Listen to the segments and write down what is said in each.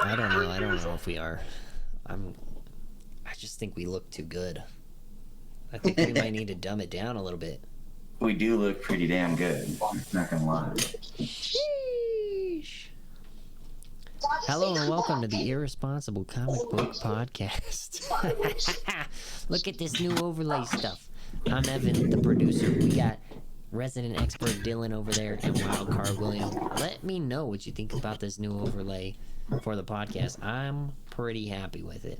I don't know. I don't know if we are. I just think we look too good. I think we might need to dumb it down a little bit. We do look pretty damn good. Not gonna lie. Sheesh. Hello and welcome to the Irresponsible Comic Book Podcast. Look at this new overlay stuff. I'm Evan, the producer. We got resident expert Dylan over there and Wildcard William. Let me know what you think about this new overlay for the podcast. I'm pretty happy with it.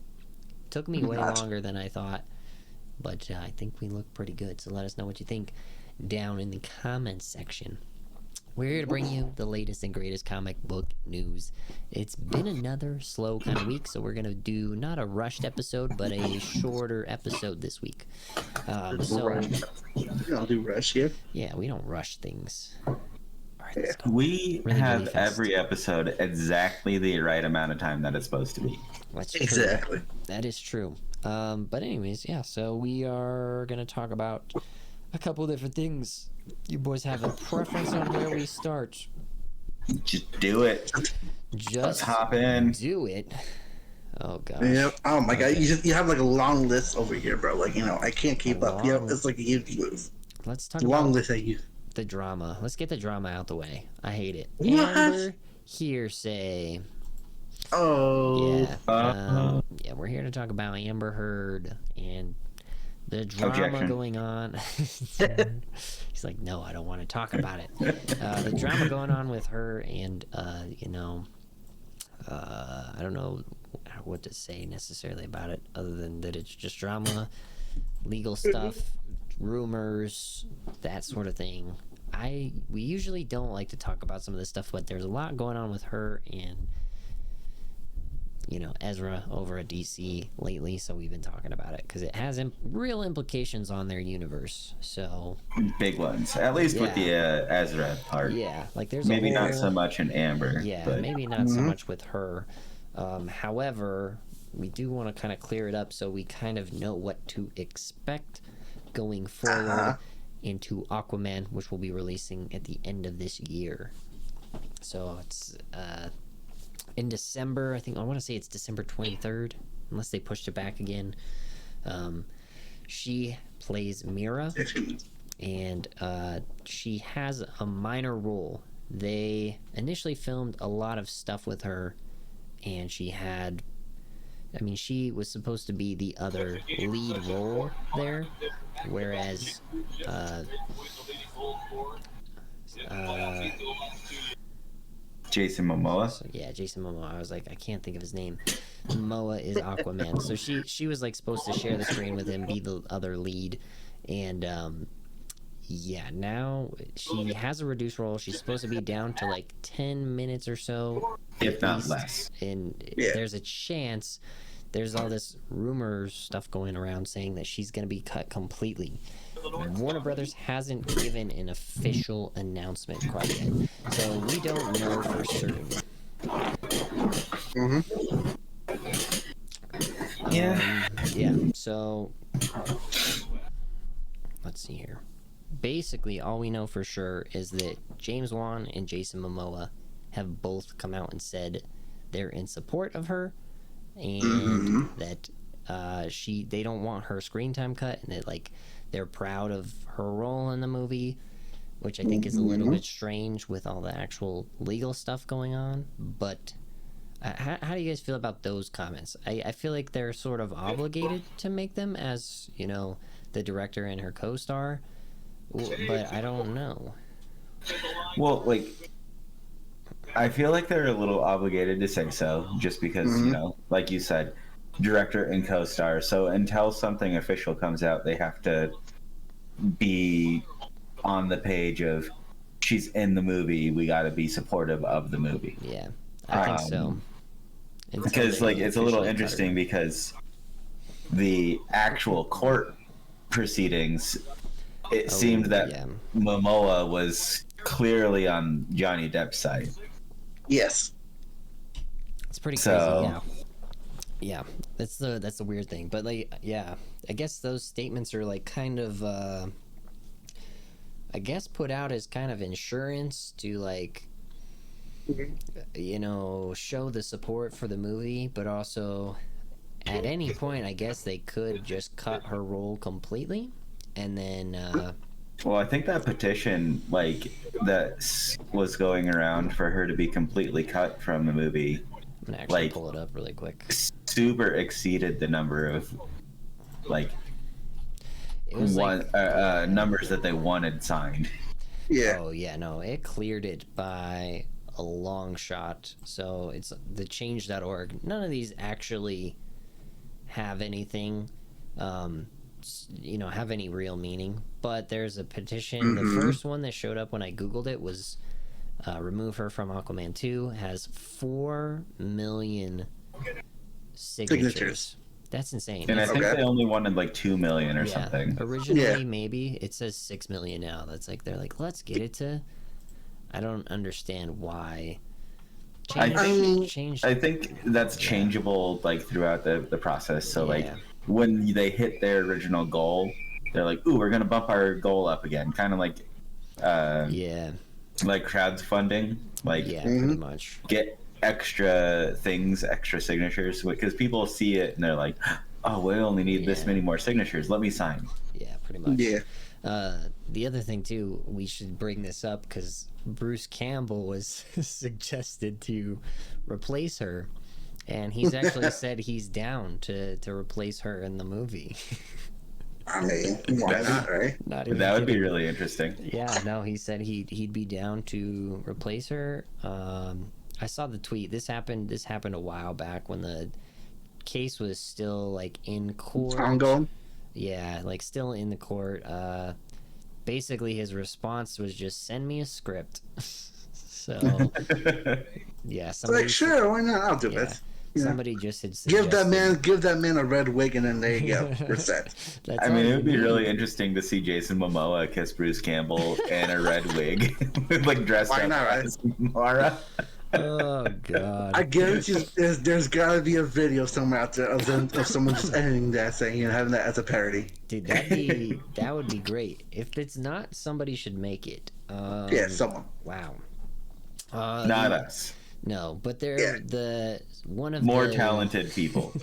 Took me way longer than I thought, but I think we look pretty good. So let us know what you think down in the comments section. We're here to bring you the latest and greatest comic book news. It's been another slow kind of week, so we're going to do not a rushed episode, but a shorter episode this week. I'll do rush here. Yeah, we don't rush things. All right, let's go. We Really, have really fast. every episode exactly the right amount of time that it's supposed to be. That's true. Exactly. That is true. But anyways, yeah, so we are going to talk about a couple different things. You boys have a preference on where we start? Just do it. Let's hop in. Do it. Oh gosh. Yeah. Oh my god. Okay. You have like a long list over here, bro. Like I can't keep up. Yeah, it's like a huge move. Let's talk Long about list at you. the drama. Let's get the drama out the way. I hate it. What? Amber hearsay. Oh. Yeah. Yeah, we're here to talk about Amber Heard and the drama Objection. going on. He's like, no, I don't want to talk about it. The drama going on with her and, I don't know what to say necessarily about it other than that it's just drama, legal stuff, rumors, that sort of thing. We usually don't like to talk about some of this stuff, but there's a lot going on with her and Ezra over at DC lately, so we've been talking about it because it has real implications on their universe. So Big ones, at least with the Ezra part. yeah, like there's Maybe a whole, not so much in Amber. yeah, but maybe not so much with her. However, we do want to kind of clear it up so we kind of know what to expect going forward into Aquaman, which will be releasing at the end of this year. So it's in December. I want to say it's December 23rd, unless they pushed it back again. She plays Mira, and she has a minor role. They initially filmed a lot of stuff with her, and she was supposed to be the other lead role there, whereas Jason Momoa. so, yeah, Jason Momoa. I was like, I can't think of his name. Momoa is Aquaman. So she was like supposed to share the screen with him, be the other lead, and yeah, now she has a reduced role. She's supposed to be down to like 10 minutes or so, If at not least. less. And Yeah. there's a chance. There's all this rumor stuff going around saying that she's going to be cut completely. Warner Brothers hasn't given an official announcement quite yet, so we don't know for certain. Yeah, so let's see here. Basically, all we know for sure is that James Wan and Jason Momoa have both come out and said they're in support of her, and that they don't want her screen time cut, and that they're proud of her role in the movie, which I think is a little bit strange with all the actual legal stuff going on. But how do you guys feel about those comments? I feel like they're sort of obligated to make them as, the director and her co-star, but I don't know. Well, I feel like they're a little obligated to say so, just because, like you said, director and co-star. So until something official comes out, they have to be on the page of she's in the movie. We got to be supportive of the movie. Yeah, I think so. Because it's a little interesting because the actual court proceedings, it seemed that Momoa was clearly on Johnny Depp's side. Yes. It's pretty crazy. Yeah, that's the weird thing. But I guess those statements are kind of put out as kind of insurance to you know, show the support for the movie, but also at any point, I guess they could just cut her role completely, and then. Well, I think that petition, like, was going around for her to be completely cut from the movie, I'm gonna actually like, pull it up really quick. super exceeded the number of, like, It was numbers that they wanted signed. Yeah. Oh yeah, no, it cleared it by a long shot. So it's the change.org. None of these actually have anything, you know, have any real meaning. But there's a petition. The first one that showed up when I Googled it was remove her from Aquaman 2. Has 4 million signatures. That's insane. And I think they only wanted like 2 million or something. Originally, maybe it says 6 million now. That's like they're like, let's get it to. I don't understand why. I think that's changeable like throughout the process. So like when they hit their original goal, they're like, "Ooh, we're gonna bump our goal up again," kind of like like crowdfunding, like pretty much get extra things, extra signatures, because people see it and they're like, "Oh, we only need this many more signatures. Let me sign." Yeah, pretty much. Yeah. The other thing too, we should bring this up because Bruce Campbell was suggested to replace her, and he's actually said he's down to replace her in the movie. I mean, why not, right? That would be really interesting. Yeah, no, he said he'd be down to replace her. I saw the tweet. This happened a while back when the case was still like in court. Ongoing. Yeah, like still in the court. Basically, his response was just send me a script. So, yeah, somebody like sure, why not? I'll do it. Somebody just had suggested, give that man a red wig, and then there you go. We're set. I mean, it would be really interesting to see Jason Momoa kiss Bruce Campbell in a red wig, like dressed up as Mara. Oh god! I guarantee there's gotta be a video somewhere out there of someone just editing that, saying, you know, having that as a parody. Dude, that would be great. If it's not, somebody should make it. Yeah, someone. Wow. Not us. No, but they're one of more the talented people.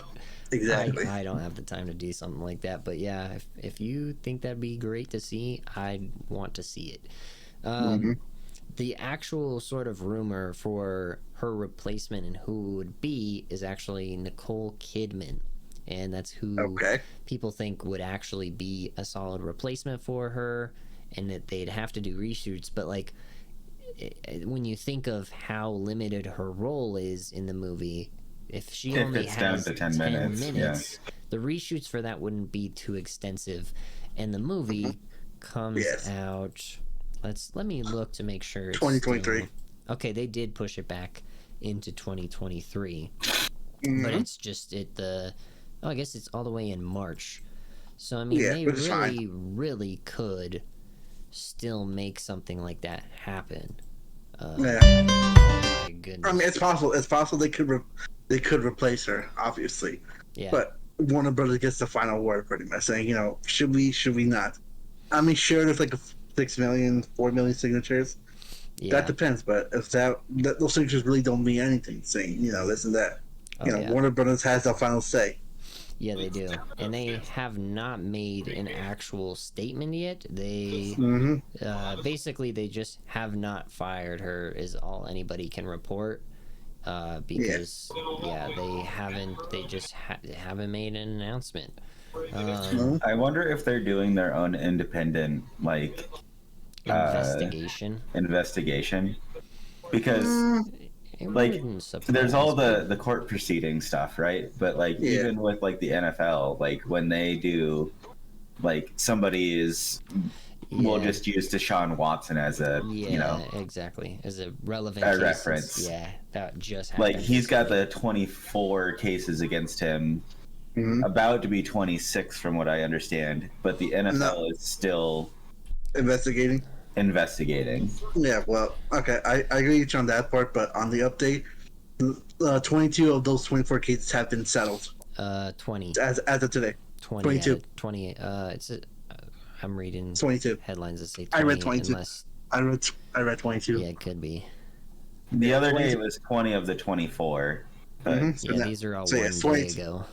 Exactly. I don't have the time to do something like that, but yeah, if you think that'd be great to see, I'd want to see it. The actual sort of rumor for her replacement and who it would be is actually Nicole Kidman, and that's who people think would actually be a solid replacement for her, and that they'd have to do reshoots. But like, when you think of how limited her role is in the movie, if she only has down to 10 minutes, the reshoots for that wouldn't be too extensive, and the movie comes out. Let me look to make sure it's 2023. Okay, they did push it back into 2023, but it's just I guess it's all the way in March. So I mean, they really could still make something like that happen. My goodness. I mean, it's possible. It's possible they could replace her, obviously. Yeah. But Warner Brothers gets the final word, pretty much, saying, you know, should we not? I mean, sure, there's like 6 million, 4 million signatures. Yeah. That depends, but if those signatures really don't mean anything, saying, you know, this and that. Warner Brothers has the final say. Yeah, they do. And they have not made an actual statement yet. They basically they just have not fired her is all anybody can report. Because they just haven't made an announcement. I wonder if they're doing their own independent investigation, because like there's all the court proceeding stuff, right? But like even with like the NFL, like when they do, like somebody we'll just use Deshaun Watson as a exactly as a relevant reference. Yeah, that just happened. Like he's got the 24 cases against him. About to be 26 from what I understand, but the NFL is still investigating. Yeah, well, okay, I agree with you on that part, but on the update, 22 of those 24 cases have been settled. 20 as of today. 22. 20. I'm reading 22 headlines that say 20. I read 22. I read 22. Yeah, it could be. The other 20 day it was 20 of the 24. But Mhm. Yeah, these are all So, yeah, one 20 day ago.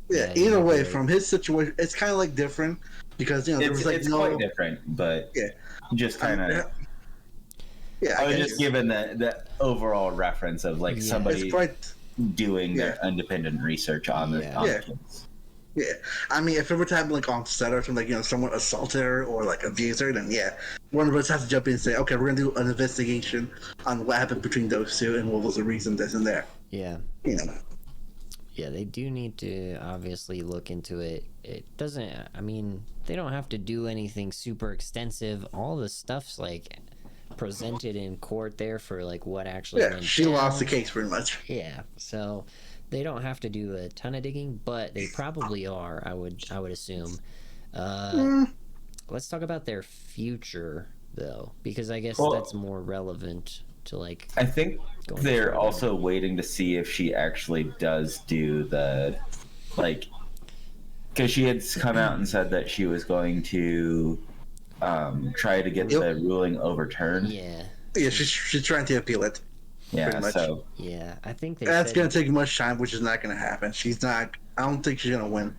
Yeah, you either might be way, right. from his situation, it's kind of like different because there was like it's no. quite different, but Yeah, just kind of. yeah, I I was guess just given the overall reference of like Yeah. it's somebody quite. doing Yeah. their independent research on the Yeah. on Yeah. the kids. Yeah, I mean, if it were to happen like on set or something, like someone assaulted her or like abused her, then yeah, one of us has to jump in and say, okay, we're gonna do an investigation on what happened between those two and what was the reason this and there. Yeah. You know. Yeah, they do need to obviously look into it. It doesn't, I mean, they don't have to do anything super extensive. All the stuff's like presented in court there for like what actually Yeah, went she down. lost the case pretty much. Yeah, so they don't have to do a ton of digging, but they probably are. I would assume. Let's talk about their future though, because I guess Well, that's more relevant to like. I think Going they're forward. also waiting to see if she actually does do the like because she had come out and said that she was going to try to get the ruling overturned. Yeah. Yeah, she's trying to appeal it. Yeah, pretty much. so Yeah, I think they. That's said, gonna take much time, which is not gonna happen. She's not. I don't think she's gonna win.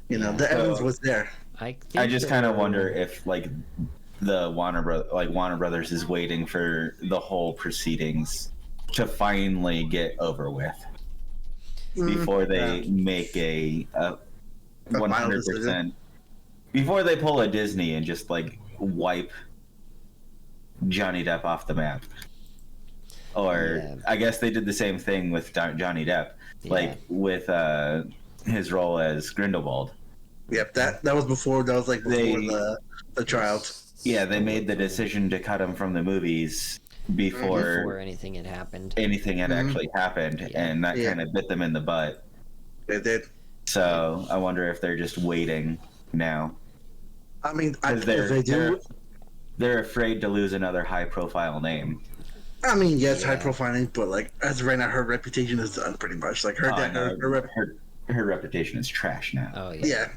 You know, Yeah. the evidence So- was there. I think I just kind of they're- wonder if like the Warner Brothers is waiting for the whole proceedings to finally get over with before they make a final 100% decision. before they pull a Disney and just like wipe Johnny Depp off the map. Or Yeah. I guess they did the same thing with Johnny Depp, like with his role as Grindelwald. Yep, that was before. That was like before the trial. Yeah, they made the decision to cut him from the movies before anything had happened. anything had actually happened, and that kind of bit them in the butt. They did. So I wonder if they're just waiting now. I mean, if Because they do, they're afraid to lose another high-profile name. I mean, yes, Yeah. high profile, but like as of right now, her reputation is done pretty much. Like her, Her reputation is trash now. Oh yeah. yeah.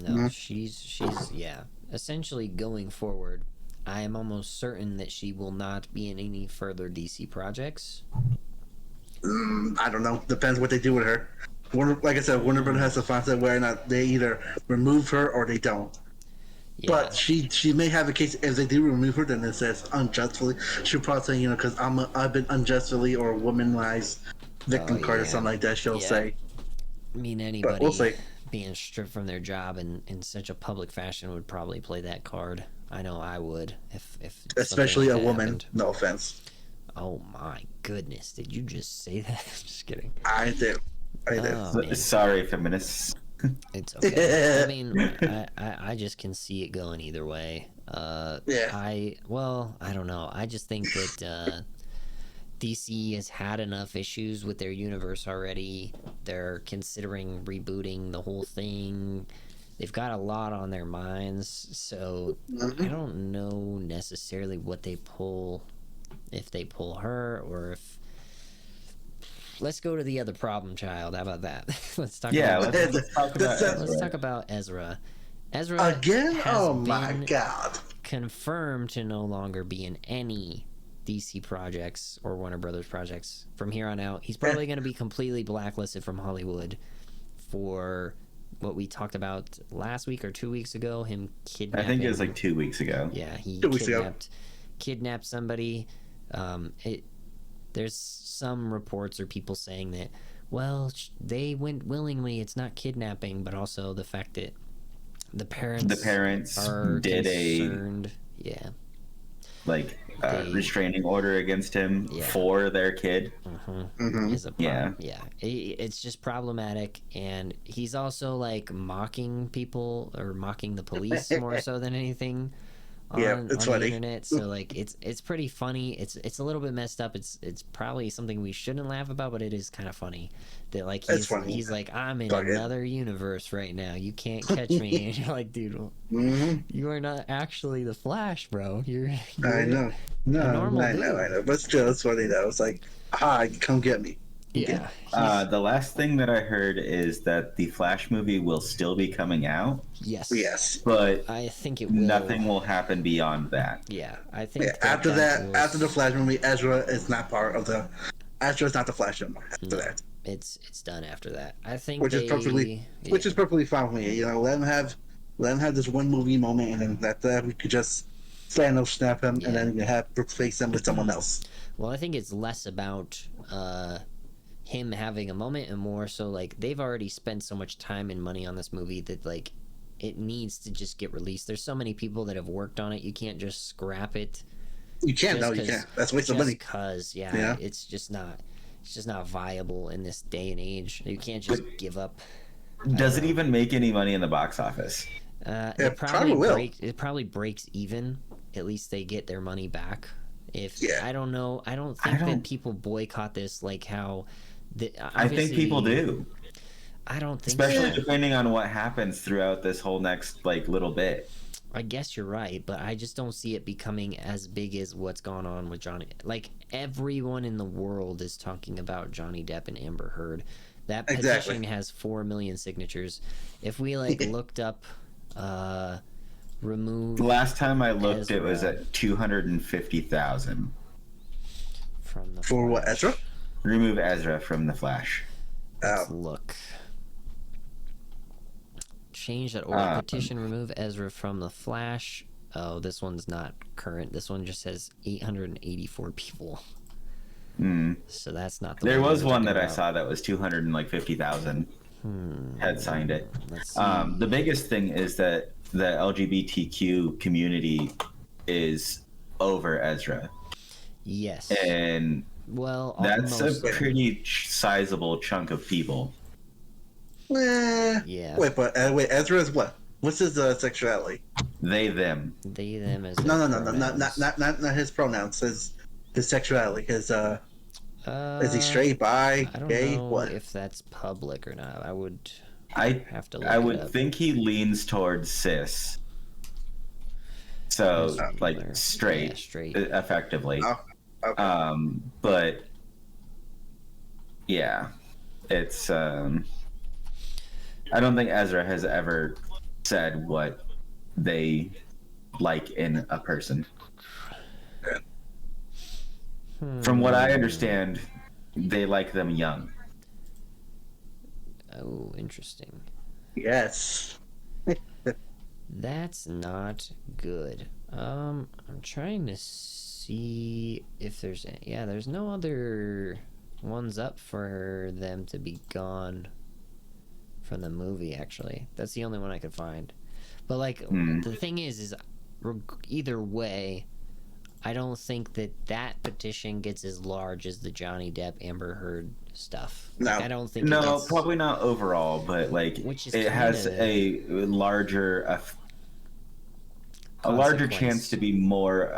No, she's yeah. Essentially going forward, I am almost certain that she will not be in any further DC projects. I don't know. Depends what they do with her. Like I said, Warner Brothers has to find out whether or not they either remove her or they don't. Yeah. But she may have a case if they do remove her, then it says unjustly. She'll probably say, because I've been unjustly or womanized victim card or something like that. She'll say. I mean, But anybody we'll see. being stripped from their job in such a public fashion would probably play that card. I know I would if Especially a something like that woman. happened. No offense. Oh my goodness! Did you just say that? Just kidding. I did. Oh, man. Sorry, feminists. It's okay. I mean, I just can see it going either way. Yeah. I don't know. I just think that DC has had enough issues with their universe already. They're considering rebooting the whole thing. They've got a lot on their minds, so I don't know necessarily what they pull, if they pull her or if. Let's go to the other problem child. How about that? Let's talk. About let's talk about Let's Ezra. talk about Ezra. Ezra Again? has Oh my been god. confirmed to no longer be in any DC projects or Warner Brothers projects from here on out. He's probably going to be completely blacklisted from Hollywood for what we talked about last week or 2 weeks ago. Him kidnapping. I think it was like 2 weeks ago. Yeah, he 2 weeks ago. kidnapped somebody. There's some reports or people saying that, well, they went willingly. It's not kidnapping, but also the fact that the parents are did concerned. restraining order against him for their kid. Is a problem. Yeah. It's just problematic, and he's also like mocking people or mocking the police more so than anything. On it's the funny. internet, so like it's pretty funny. It's a little bit messed up. It's probably something we shouldn't laugh about, but it is kind of funny that like he's like, I'm in another universe right now. You can't catch me. And you're like, dude, you are not actually the Flash, bro. You're I know. No, a normal I know. But still, it's funny though. It's like, hi, come get me. Yeah. The last thing that I heard is that the Flash movie will still be coming out, Yes. but I think it will. nothing will happen beyond that. Yeah, I think Yeah, after that, after the Flash movie, Ezra is not part of the. Ezra is not the Flash anymore. After that, it's done after that. I think which is perfectly fine with me. You know, let him have this one movie moment, and then that we could just snap him, and then you have replace him with someone else. Well, I think it's less about him having a moment and more so like they've already spent so much time and money on this movie that like it needs to just get released. There's so many people that have worked on it. You can't just scrap it. You can't. No, you can't. That's a waste of money. Because it's just not viable in this day and age. You can't just give up. Does it even make any money in the box office? It probably will. It probably breaks even. At least they get their money back. I don't know. I don't think that people boycott this like how. I think people do. I don't think especially so. Depending on what happens throughout this whole next like little bit. I guess you're right, but I just don't see it becoming as big as what's gone on with Johnny. Like everyone in the world is talking about Johnny Depp and Amber Heard. That petition has 4 million signatures. If we like looked up, remove. The last time I looked, it was at 250,000. From the for what, Ezra? Remove Ezra from the Flash. Let's look. Change that order. Petition remove Ezra from the Flash. Oh, this one's not current. This one just says 884 people. So that's not the There was one that I saw that was 250,000 had signed it. The biggest thing is that the LGBTQ community is over Ezra. Yes. And well, that's a pretty sizable chunk of people. Yeah. Wait, Ezra is what? What's his sexuality? They, them. They, them as no, not his pronouns. His sexuality. His is he straight, bi, I don't gay? know What? if that's public or not. I have to look I would it up. think he leans towards cis. So like straight, straight. Effectively. Oh, okay. But yeah, it's I don't think Ezra has ever said what they like in a person. From what I understand, they like them young. Oh, interesting. Yes. That's not good. I'm trying to see if there's there's no other ones up for them to be gone from the movie. Actually, that's the only one I could find. But like the thing is either way, I don't think that petition gets as large as the Johnny Depp Amber Heard stuff. No, like, I don't think. No, probably not overall, but like it has a larger a larger chance to be more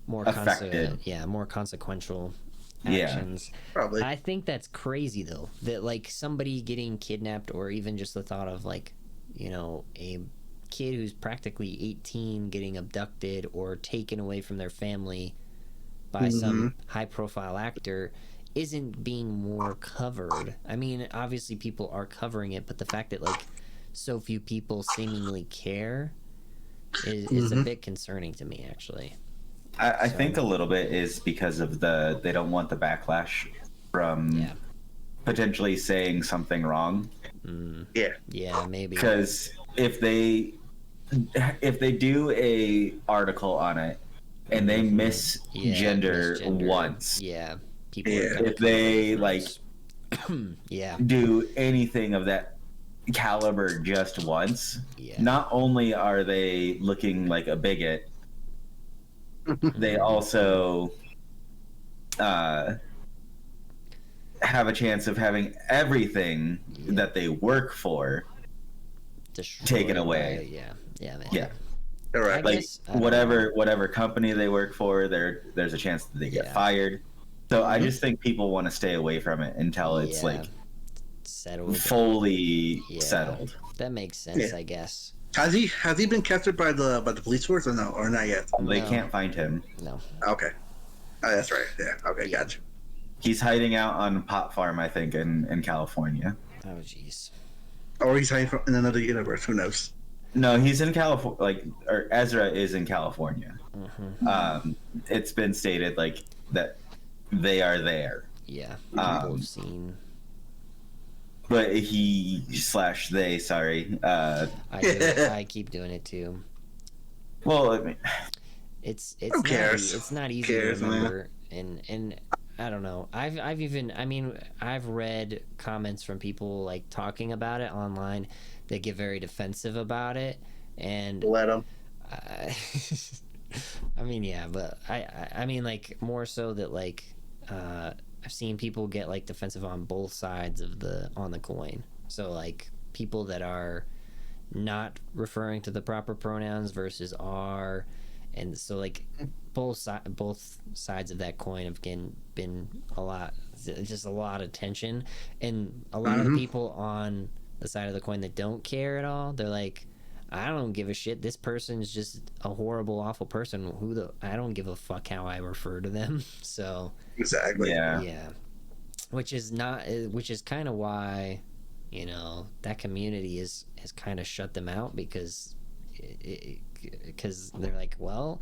affected. More consequential actions. Yeah, probably. I think that's crazy though. That like somebody getting kidnapped, or even just the thought of like, a kid who's practically 18 getting abducted or taken away from their family by some high-profile actor isn't being more covered. I mean, obviously people are covering it, but the fact that like so few people seemingly care is a bit concerning to me, actually. I think a little bit is because of they don't want the backlash from potentially saying something wrong. Yeah, maybe. Because if they do a article on it and they misgender once, people. If they like, do anything of that caliber just once, not only are they looking like a bigot, they also have a chance of having everything that they work for taken away. Man. Yeah. All right. Like whatever company they work for, there's a chance that they get fired. So I just think people want to stay away from it until it's like settled, fully settled. That makes sense, I guess. Has he been captured by the police force or no, or not yet? They can't find him. No. Okay. Oh, that's right. Yeah. Okay, gotcha. He's hiding out on a pot farm, I think, in California. Oh, jeez. Or he's hiding in another universe. Who knows? No, he's in California. Or Ezra is in California. Mm-hmm. It's been stated that they are there. Yeah, people have seen. But they, sorry. I keep doing it too. Well, I mean, it's who cares? It's not easy to remember, and I don't know. I've read comments from people like talking about it online that get very defensive about it, and Let him. I mean, yeah, but I mean, like, more so that, like, I've seen people get, like, defensive on both sides of the coin. So, like, people that are not referring to the proper pronouns versus are, and so, like, both sides of that coin have been a lot of tension, and a lot of the people on the side of the coin that don't care at all, they're like, I don't give a shit. This person's just a horrible, awful person. I don't give a fuck how I refer to them. So exactly. Yeah. Which is kind of why, you know, that community has kind of shut them out, because they're like, well,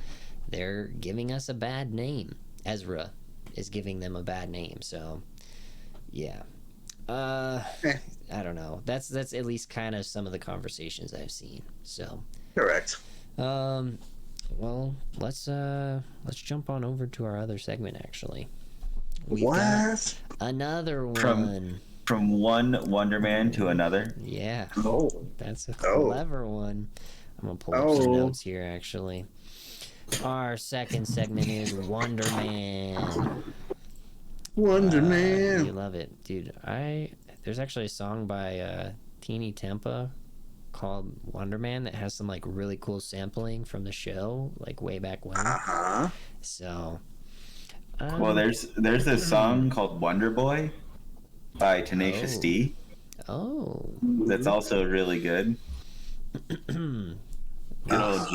they're giving us a bad name. Ezra is giving them a bad name. So yeah. I don't know. That's at least kind of some of the conversations I've seen. So correct. Well, let's jump on over to our other segment. Actually, we've got another one from one Wonder Man to another. Yeah. Oh, that's a clever one. I'm gonna pull up some notes here. Actually, our second segment is Wonder Man. Wonder Man. You love it, dude. There's actually a song by Teeny Tempa called Wonder Man that has some, like, really cool sampling from the show, like, way back when. So well, there's this song called Wonder Boy by Tenacious D. Oh, that's also really good. Good old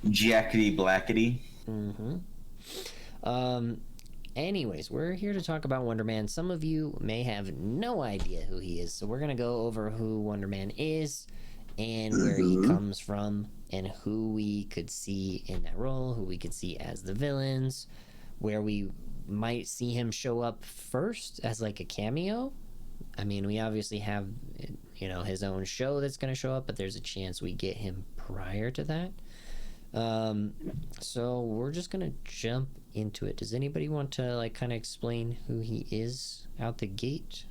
Jackety Blackety. Anyways, we're here to talk about Wonder Man. Some of you may have no idea who he is, so we're gonna go over who Wonder Man is and where he comes from, and who we could see in that role, who we could see as the villains, where we might see him show up first as, like, a cameo. I mean, we obviously have, you know, his own show that's gonna show up, but there's a chance we get him prior to that. So we're just gonna jump into it. Does anybody want to, like, kind of explain who he is out the gate?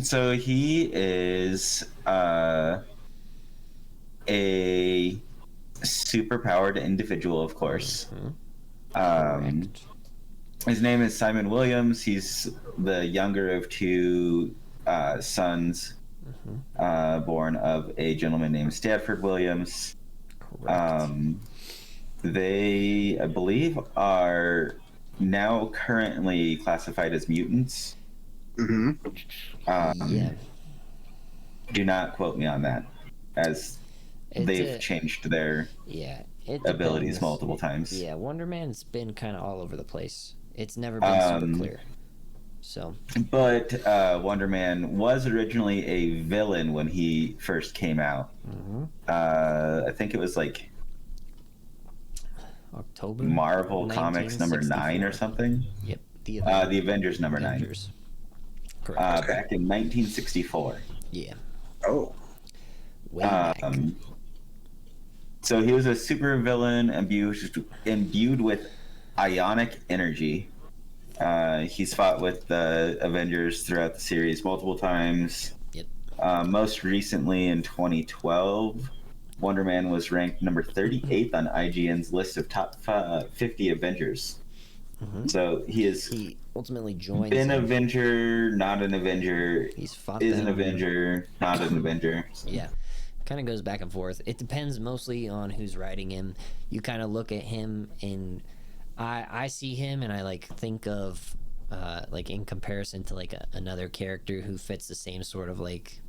So he is a super-powered individual, of course. His name is Simon Williams. He's the younger of two sons, born of a gentleman named Stafford Williams. They, I believe, are now currently classified as mutants. Yeah. Do not quote me on that, as they've changed their abilities multiple times. Yeah, Wonder Man's been kind of all over the place. It's never been super clear. So, but Wonder Man was originally a villain when he first came out. I think it was like October, Marvel Comics number 9 or something. Yep, the Avengers number 9. Correct. Back in 1964. Yeah. Oh. Way back. So he was a super villain imbued with ionic energy. He's fought with the Avengers throughout the series multiple times. Yep. Most recently in 2012, Wonder Man was ranked number 38th on IGN's list of top 50 Avengers. So he ultimately joined. Been an Avenger, not an Avenger. He's fought. Is an Avenger, not an Avenger. Yeah, kind of goes back and forth. It depends mostly on who's writing him. You kind of look at him, and I see him, and I, like, think of like, in comparison to, like, another character who fits the same sort of, like,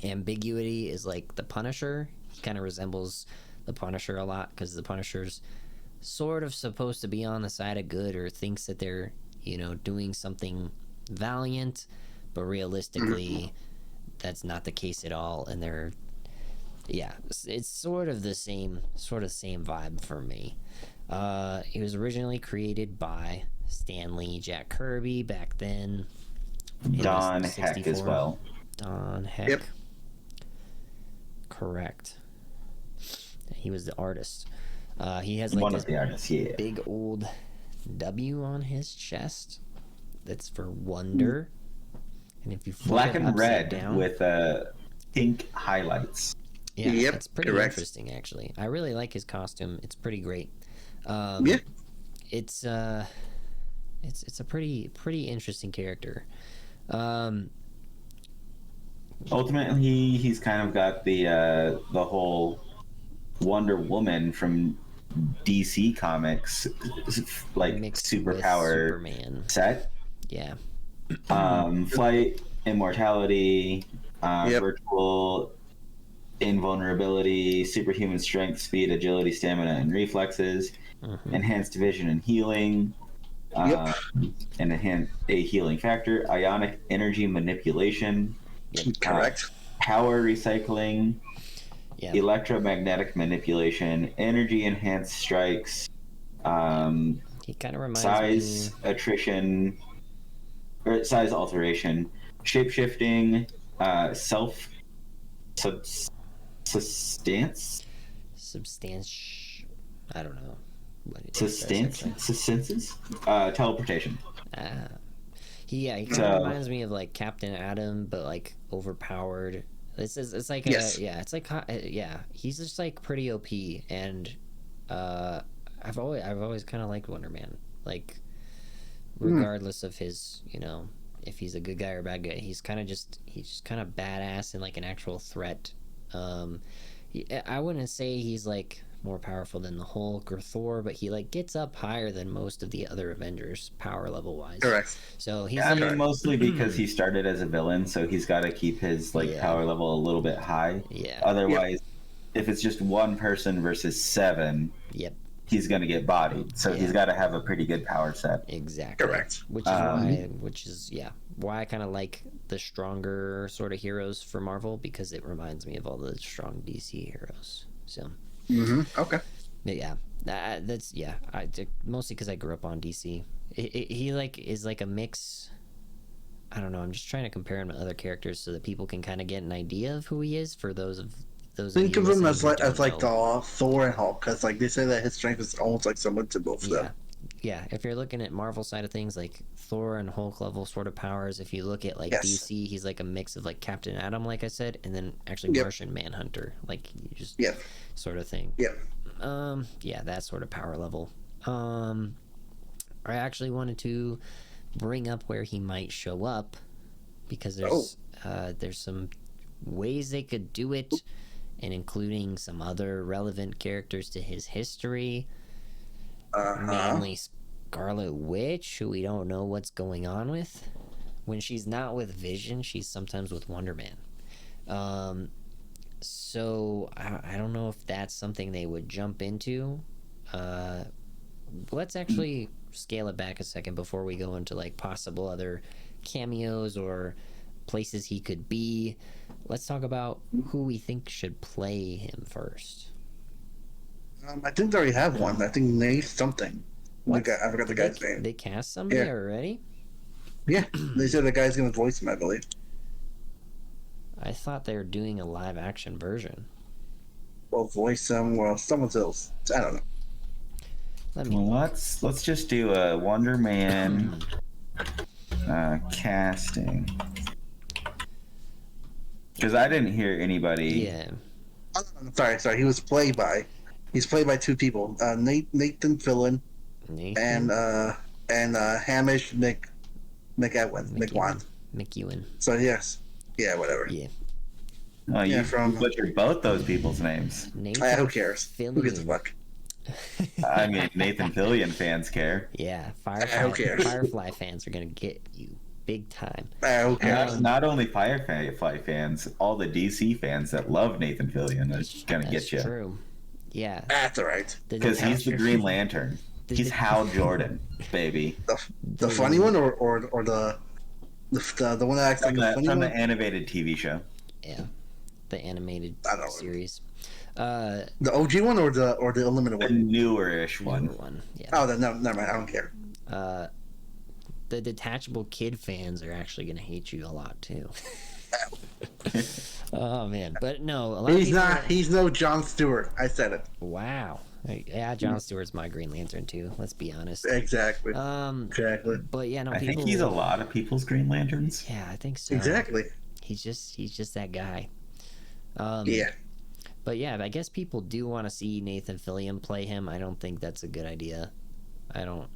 ambiguity is, like, the Punisher. He kind of resembles the Punisher a lot, because the Punisher's sort of supposed to be on the side of good, or thinks that they're doing something valiant, but realistically, that's not the case at all. And it's sort of the same vibe for me. It was originally created by Stan Lee, Jack Kirby back then. Don Heck as well. Don Heck. Yep. Correct. He was the artist. He has like One this of the artists, yeah. big old W on his chest. That's for wonder. And if you flip Black it and upside red down, with pink highlights. yeah, Yep, it's pretty correct. interesting actually. I really like his costume. It's pretty great. Yeah. It's a pretty interesting character. Ultimately, he's kind of got the whole Wonder Woman from DC Comics, like Mixed with superpower Superman. set. Yeah. Flight, immortality, Yep. virtual invulnerability, superhuman strength, speed, agility, stamina, and reflexes, enhanced vision and healing, Yep. and a healing factor, ionic energy manipulation, Correct. power recycling, Yeah. electromagnetic manipulation, energy enhanced strikes, He kind of reminds size me. attrition, or size alteration, shape shifting, self substance, I don't know what it is. substances, teleportation. He kind of So- reminds me of like Captain Atom, but like overpowered. It's like Yes. he's just like pretty OP, and I've always kind of liked Wonder Man, like regardless of his if he's a good guy or a bad guy, he's just kind of badass and like an actual threat. I wouldn't say he's like more powerful than the Hulk or Thor, but he like gets up higher than most of the other Avengers power level wise. Correct. So he's I like, mean, mostly because he started as a villain, so he's got to keep his Yeah. power level a little bit high. yeah, Otherwise, if it's just one person versus 7, yep, he's going to get bodied. So Yeah. he's got to have a pretty good power set. exactly. Correct. Which is why I kind of like the stronger sort of heroes for Marvel, because it reminds me of all the strong DC heroes. So Okay. but yeah, that's mostly because I grew up on DC. He like is like a mix. I don't know. I'm just trying to compare him to other characters so that people can kind of get an idea of who he is. For those of Think you of him listening as who like don't know. the Thor and Hulk, because like they say that his strength is almost like similar to both of them. Yeah. If you're looking at Marvel side of things, like Thor and Hulk level sort of powers. If you look at like Yes. DC, he's like a mix of like Captain Atom, like I said, and then actually Yep. Martian Manhunter, like you just Yep. sort of thing. Yep. That sort of power level. I actually wanted to bring up where he might show up, because there's some ways they could do it, and including some other relevant characters to his history, namely Scarlet Witch, who we don't know what's going on with. When she's not with Vision, she's sometimes with Wonder Man. So I don't know if that's something they would jump into. Let's actually scale it back a second before we go into like possible other cameos or places he could be. Let's talk about who we think should play him first. I think they already have one. I think Nate something. What? I forgot the guy's name. They cast somebody Yeah. already? Yeah, they said the guy's gonna voice him, I believe. I thought they were doing a live action version. Well, voice him. Well, someone else. I don't know. Let me Well, let's just do a Wonder Man casting. Because I didn't hear anybody. Yeah. Sorry. He's played by 2 people. Nathan Fillion Nathan and Hamish McEwan. McEwen. So yes, yeah, whatever. Yeah. Oh, you Yeah, from- butchered both those people's names. Nathan Who cares? Who gives a Fillion. fuck? I mean, Nathan Fillion fans care. Yeah, Who cares? Firefly fans are gonna get you big time. Who cares? Not only Firefly fans, all the DC fans that love Nathan Fillion is gonna That's get you. true. Yeah. That's all right. Because he's the Green Lantern. He's Hal Jordan, baby. The funny one, or the one that acts like a funny from one? the animated TV show. Yeah, the animated I don't know. series. The OG one or the Unlimited The one? newer-ish Newer one. one. Yeah. Oh, then never mind. I don't care. The detachable kid fans are actually gonna hate you a lot too. Oh man, but no, a lot of He's people not. He's no Jon Stewart. I said it. Wow. Yeah, Jon Stewart's my Green Lantern too. Let's be honest. Exactly. Exactly. But yeah, no. I People, think he's a lot of people's Green Lanterns. Yeah, I think so. Exactly. He's just that guy. Yeah. But yeah, I guess people do want to see Nathan Fillion play him. I don't think that's a good idea. I don't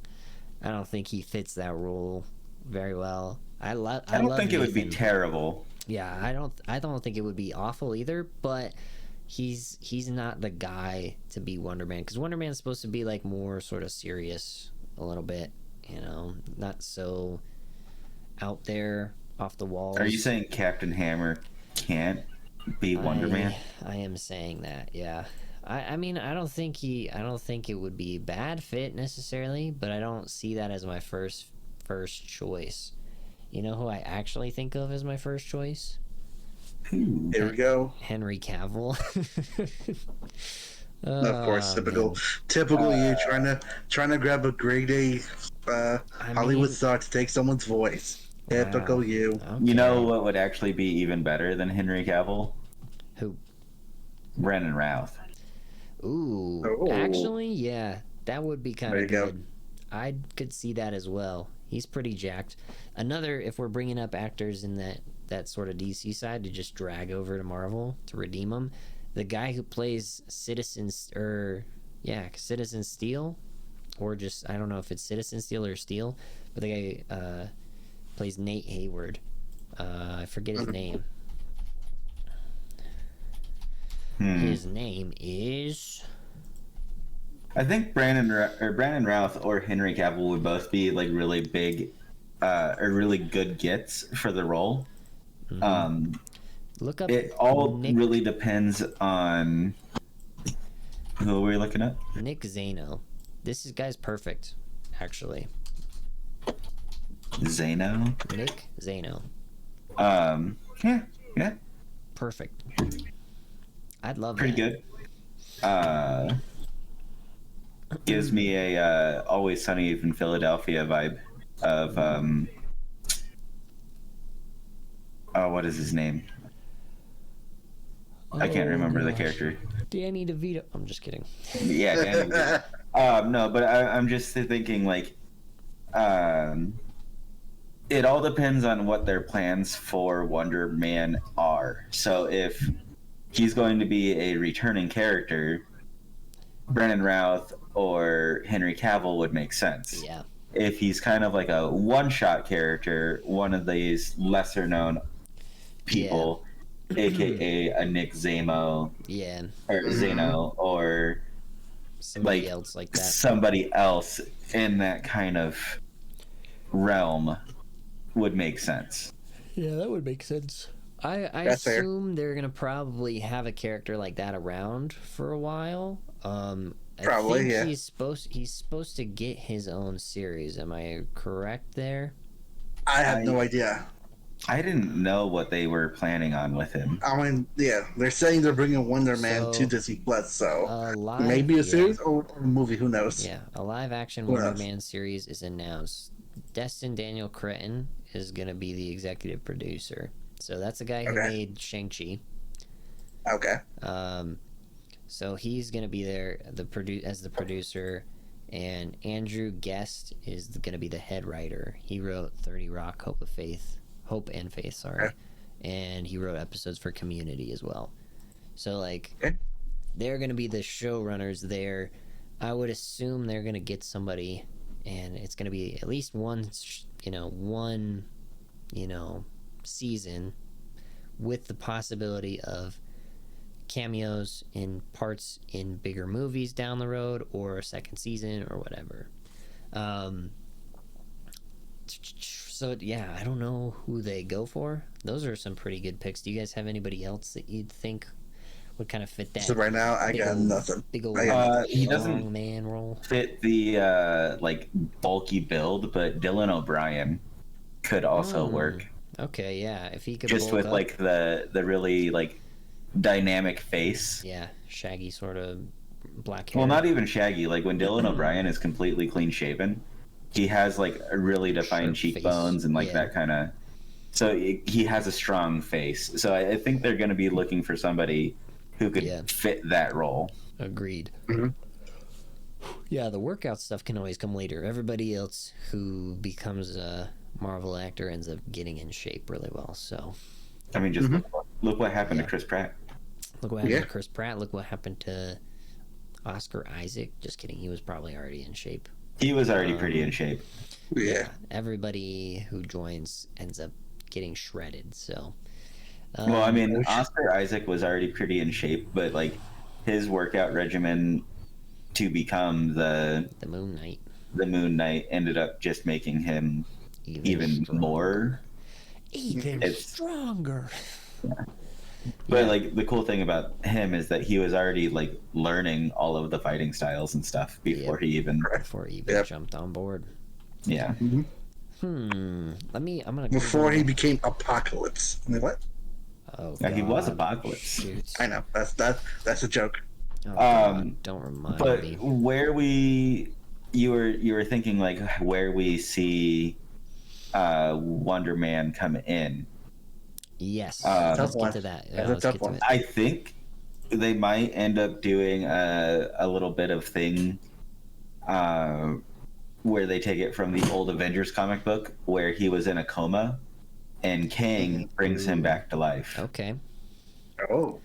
think he fits that role very well. I don't think it would be terrible. Yeah, I don't think it would be awful either, but he's not the guy to be Wonder Man, because Wonder Man's supposed to be like more sort of serious a little bit, you know, not so out there off the walls. Are you saying Captain Hammer can't be Wonder Man? I am saying that, yeah. I mean, I don't think it would be a bad fit necessarily, but I don't see that as my first choice. You know who I actually think of as my first choice? Here we go. Henry Cavill. Of course, typical you trying to grab a grade A Hollywood star to take someone's voice. Wow. Typical you. Okay. You know what would actually be even better than Henry Cavill? Who? Brandon Routh. Ooh, Oh. Actually, yeah, that would be kind There of you go. good. I could see that as well. He's pretty jacked. Another, if we're bringing up actors in that sort of DC side to just drag over to Marvel to redeem them, the guy who plays Citizen Steel, or just, I don't know if it's Citizen Steel or Steel, but the guy plays Nate Hayward. I forget his name. His name is... I think Brandon Routh or Henry Cavill would both be like really big, or really good gets for the role. Look up. It all really depends on who are we looking at. Nick Zano. This guy's perfect, actually. Zano. Nick Zano. Yeah. Perfect. I'd love Pretty that. good. Gives me a Always Sunny in Philadelphia vibe of what is his name? I can't remember the character. Danny DeVito. I'm just kidding. Yeah, Danny DeVito. No, but I'm just thinking like, it all depends on what their plans for Wonder Man are. So if he's going to be a returning character, Brandon Routh or Henry Cavill would make sense. Yeah. If he's kind of like a one-shot character, one of these lesser-known people, aka a Nick Zamo, or Zano, or somebody else like that. Somebody else in that kind of realm would make sense. Yeah, that would make sense. I assume they're gonna probably have a character like that around for a while. Probably, I think yeah. He's supposed to get his own series. Am I correct there? I have no idea. I didn't know what they were planning on with him. I mean, yeah, they're saying they're bringing Wonder Man to Disney Plus, so live, maybe a series or a movie. Who knows? Yeah, a live-action Wonder Man series is announced. Destin Daniel Cretton is gonna be the executive producer. So that's the guy who made Shang-Chi. Okay. So he's gonna be there as the producer, and Andrew Guest is gonna be the head writer. He wrote 30 Rock, Hope and Faith, sorry, and he wrote episodes for Community as well. So like, they're gonna be the showrunners there. I would assume they're gonna get somebody, and it's gonna be at least one season, with the possibility of cameos in parts in bigger movies down the road, or a second season or whatever. So yeah, I don't know who they go for. Those are some pretty good picks. Do you guys have anybody else that you'd think would kind of fit that. So right now, I got nothing. Big old he strong doesn't man role. fit the like bulky build, but Dylan O'Brien could also work. Okay, yeah. If he could just bulk with up, like the really like dynamic face. yeah, shaggy sort of black hair. Well, not even shaggy. Like when Dylan O'Brien is completely clean shaven, he has like a really defined Sharp cheekbones face. and like Yeah. that kind of. So he has a strong face. So I think they're going to be looking for somebody who could Yeah. fit that role. Agreed. Mm-hmm. Yeah, the workout stuff can always come later. Everybody else who becomes a Marvel actor ends up getting in shape really well. So I mean, just look what happened to Chris Pratt. look what happened to Chris Pratt. Look what happened to Oscar Isaac. Just kidding. He was probably already in shape. He was already pretty in shape. Yeah. Everybody who joins ends up getting shredded. So. Well, I mean, Oscar Isaac was already pretty in shape, but like his workout regimen to become the Moon Knight. The Moon Knight ended up just making him even more. Even stronger. Yeah. But like the cool thing about him is that he was already like learning all of the fighting styles and stuff before he even jumped on board. Yeah. Mm-hmm. I'm gonna before he became Apocalypse. I mean, what? Oh, yeah, God. he was Apocalypse. Shoot. I know that's a joke. Oh, God. Don't remind me. But where you were thinking like where we see Wonder Man come in. Yes, let's get to that. That's a tough one. I think they might end up doing a little bit of thing where they take it from the old Avengers comic book where he was in a coma and Kang brings him back to life. Okay. Oh.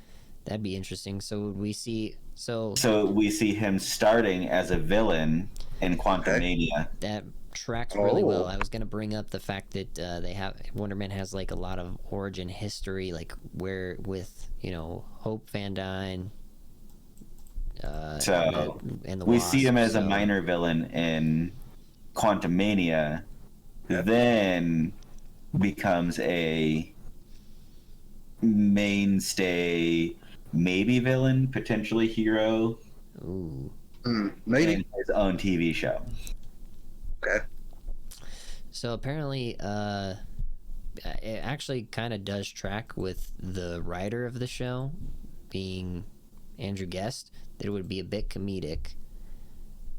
That'd be interesting. So we see so we see him starting as a villain in Quantumania. That tracks really well. I was gonna bring up the fact that they have Wonder Man has like a lot of origin history, like where with Hope Van Dyne. And the we Wasp, see him as a minor villain in Quantumania, then becomes a mainstay, maybe villain, potentially hero. Ooh. Maybe in his own TV show. Okay. So apparently, it actually kind of does track with the writer of the show, being Andrew Guest, that it would be a bit comedic.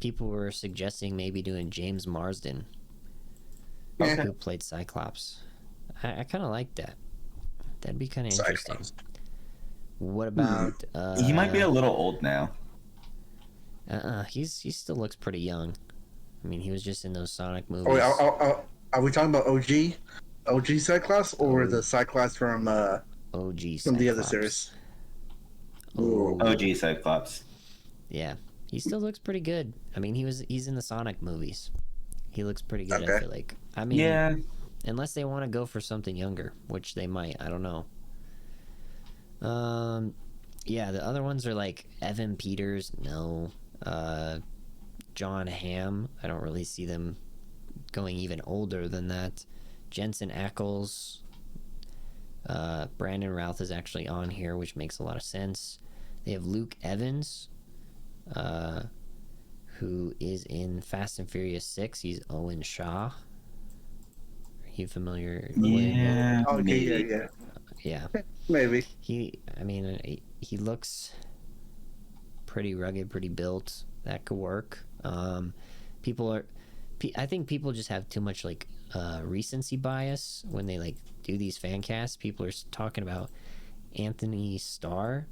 People were suggesting maybe doing James Marsden, who played Cyclops. I kind of like that. That'd be kind of interesting. What about? He might be a little old now. He still looks pretty young. I mean, he was just in those Sonic movies. Oh, are we talking about OG Cyclops, or the Cyclops from OG Cyclops. from the other series? OG Cyclops. Yeah, he still looks pretty good. I mean, he's in the Sonic movies. He looks pretty good. I feel like. I mean, unless they want to go for something younger, which they might. I don't know. Yeah, the other ones are like Evan Peters. No. John Hamm. I don't really see them going even older than that. Jensen Ackles. Brandon Routh is actually on here, which makes a lot of sense. They have Luke Evans, who is in Fast and Furious 6. He's Owen Shaw. Are you familiar with him? Okay, yeah. Maybe. He looks pretty rugged, pretty built. That could work. I think people just have too much like recency bias when they like do these fan casts. People are talking about Anthony Starr,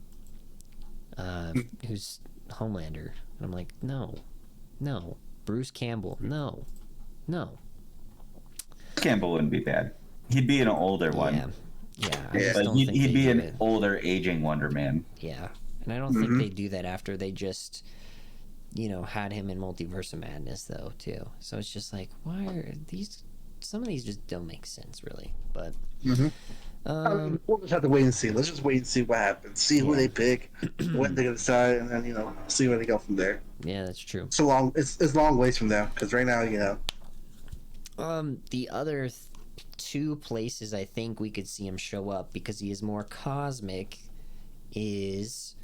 who's Homelander. And I'm like, no. Bruce Campbell, no. Campbell wouldn't be bad. He'd be an older one. Yeah. He'd be an older, aging Wonder Man. Yeah, and I don't think they do that after they just, had him in Multiverse of Madness though too. So it's just like, why are these? Some of these just don't make sense really. But we'll just have to wait and see. Let's just wait and see what happens. See who they pick, when they're gonna decide, and then see where they go from there. Yeah, that's true. It's a long ways from now because right now the other two places I think we could see him show up because he is more cosmic is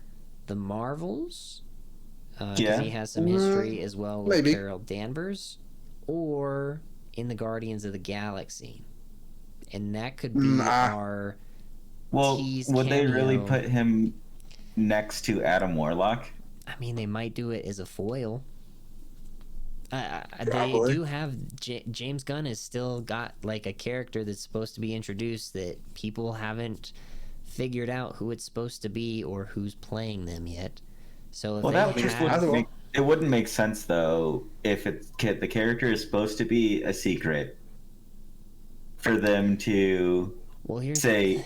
the Marvels, because Yeah. he has some history as well with Maybe. Carol Danvers, or in the Guardians of the Galaxy, and that could be our Well, tease would they really cameo. put him next to Adam Warlock? I mean, they might do it as a foil. They Probably. do have James Gunn has still got like a character that's supposed to be introduced that people haven't figured out who it's supposed to be or who's playing them yet. So if Well, they that just have, wouldn't make sense though if the character is supposed to be a secret for them to say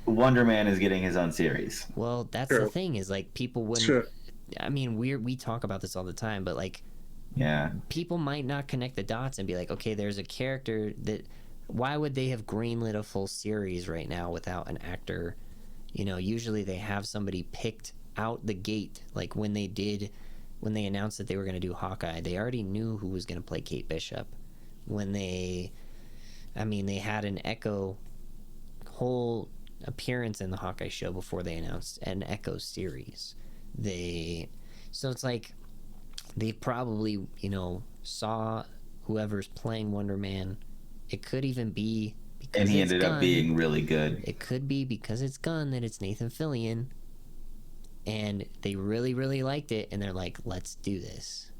Wonder Man is getting his own series. Well, that's True. the thing is like people wouldn't. Sure. I mean, we talk about this all the time, but like, Yeah. people might not connect the dots and be like, okay, there's a character that. Why would they have greenlit a full series right now without an actor? You know, usually they have somebody picked out the gate. Like when they announced that they were going to do Hawkeye, they already knew who was going to play Kate Bishop. They had an Echo whole appearance in the Hawkeye show before they announced an Echo series. So it's like they probably, saw whoever's playing Wonder Man. It could even be because And he it's ended up Gunn. being really good. It could be because it's Gunn that it's Nathan Fillion, and they really, really liked it, and they're like, let's do this.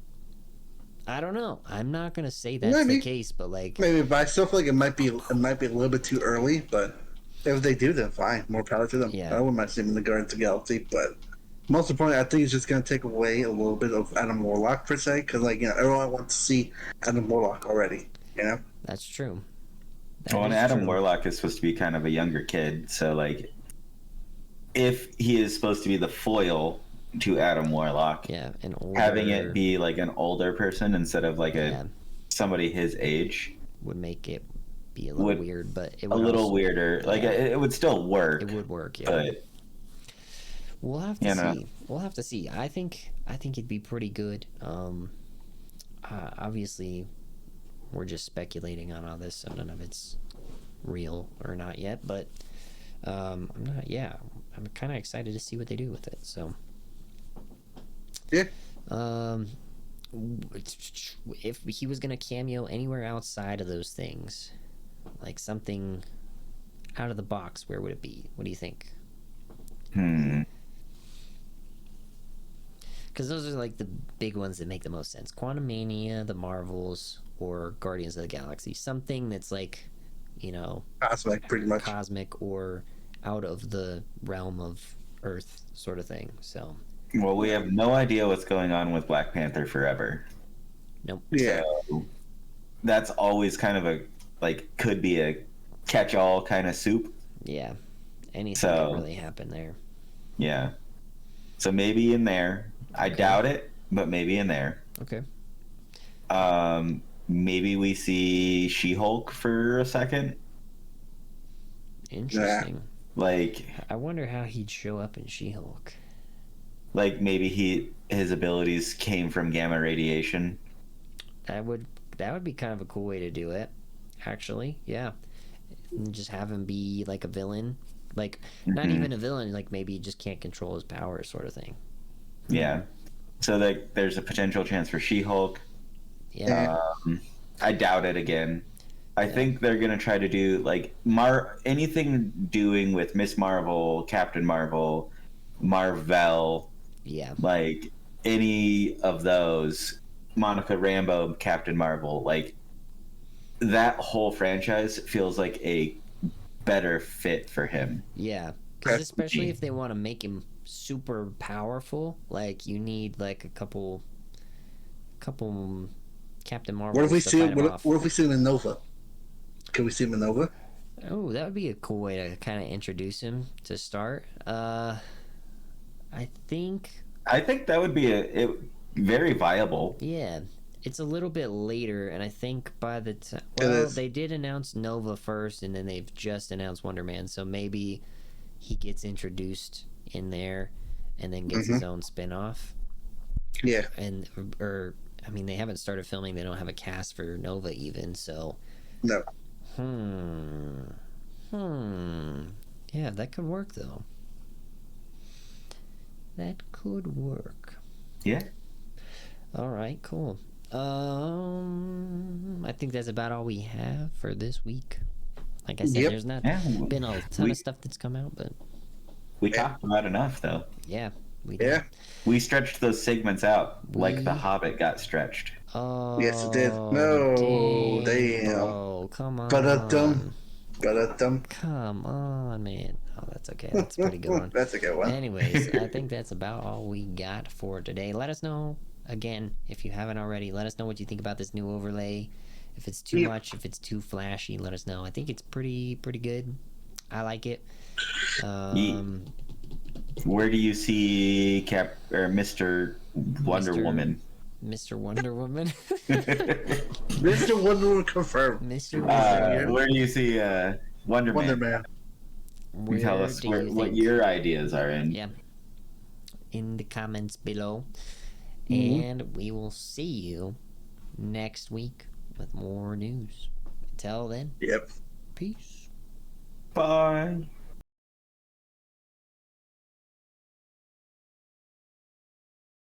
I don't know. I'm not gonna say that's the case, but like maybe, but I still feel like it might be a little bit too early. But if they do, then fine. More power to them. Yeah. I wouldn't mind seeing them in the Guardians of the Galaxy, but most importantly, I think it's just going to take away a little bit of Adam Warlock per se, because everyone wants to see Adam Warlock already. That's true. And Adam Warlock is supposed to be kind of a younger kid, so like, if he is supposed to be the foil to Adam Warlock, an older, having it be like an older person instead of like somebody his age would make it be a little weird, but it would a little also, weirder. Like it would still work. It would work, yeah. But we'll have to see. We'll have to see. I think it'd be pretty good. Obviously, we're just speculating on all this, so none of it's real or not yet. But I'm not. Yeah, I'm kind of excited to see what they do with it. So yeah. If he was gonna cameo anywhere outside of those things, like something out of the box, where would it be? What do you think? Because those are like the big ones that make the most sense. Quantumania, the Marvels, or Guardians of the Galaxy. Something that's like, cosmic, pretty much. Cosmic or out of the realm of Earth sort of thing. So. Well, we have no idea what's going on with Black Panther Forever. Nope. Yeah. So that's always kind of could be a catch-all kind of soup. Yeah. Anything can really happen there. Yeah. So maybe in there. I doubt it, but maybe in there. Okay. Maybe we see She-Hulk for a second. Interesting. Like, I wonder how he'd show up in She-Hulk. Like maybe his abilities came from gamma radiation. That would be kind of a cool way to do it, actually. Yeah. And just have him be like a villain. Like, not even a villain, like maybe he just can't control his powers sort of thing. Yeah. So there's a potential chance for She-Hulk. Yeah. I doubt it again. I think they're going to try to do like anything doing with Miss Marvel, Captain Marvel, Marvel. Yeah. Like any of those, Monica Rambeau, Captain Marvel, like that whole franchise feels like a better fit for him. Yeah. Because especially if they want to make him super powerful, like you need like a couple Captain Marvel. What if we see him in Nova? Can we see him in Nova? Oh, that would be a cool way to kind of introduce him to start. I think that would be very viable. Yeah, it's a little bit later, and I think by the time they did announce Nova first, and then they've just announced Wonder Man, so maybe he gets introduced in there, and then gets his own spin-off. Yeah, they haven't started filming. They don't have a cast for Nova even, so no. Yeah, that could work though. that could work. Yeah. All right, cool. I think that's about all we have for this week. Like I said, Yep. there's not Yeah, been a ton of stuff that's come out, but we talked about enough, though. yeah, we did. Yeah. We stretched those segments out like The We- Hobbit got stretched. Oh, Yes, it did. No, damn. bro, come Ba-da-dum. on. Ba-da-dum. Come on, man. Oh, that's okay. That's a pretty good one. That's a good one. Anyways, I think that's about all we got for today. Let us know, again, if you haven't already, let us know what you think about this new overlay. If it's too much, if it's too flashy, let us know. I think it's pretty good. I like it. Where do you see Mr. Wonder Woman? Mr. Wonder Woman? Mr. Wonder Woman confirmed. Mr. Wonder Woman. Where do you see Wonder Wonder Man? Man. Where Tell us do you what think? your ideas are in. Yeah. In the comments below. Mhm. And we will see you next week with more news. Until then, Yep. peace. Bye.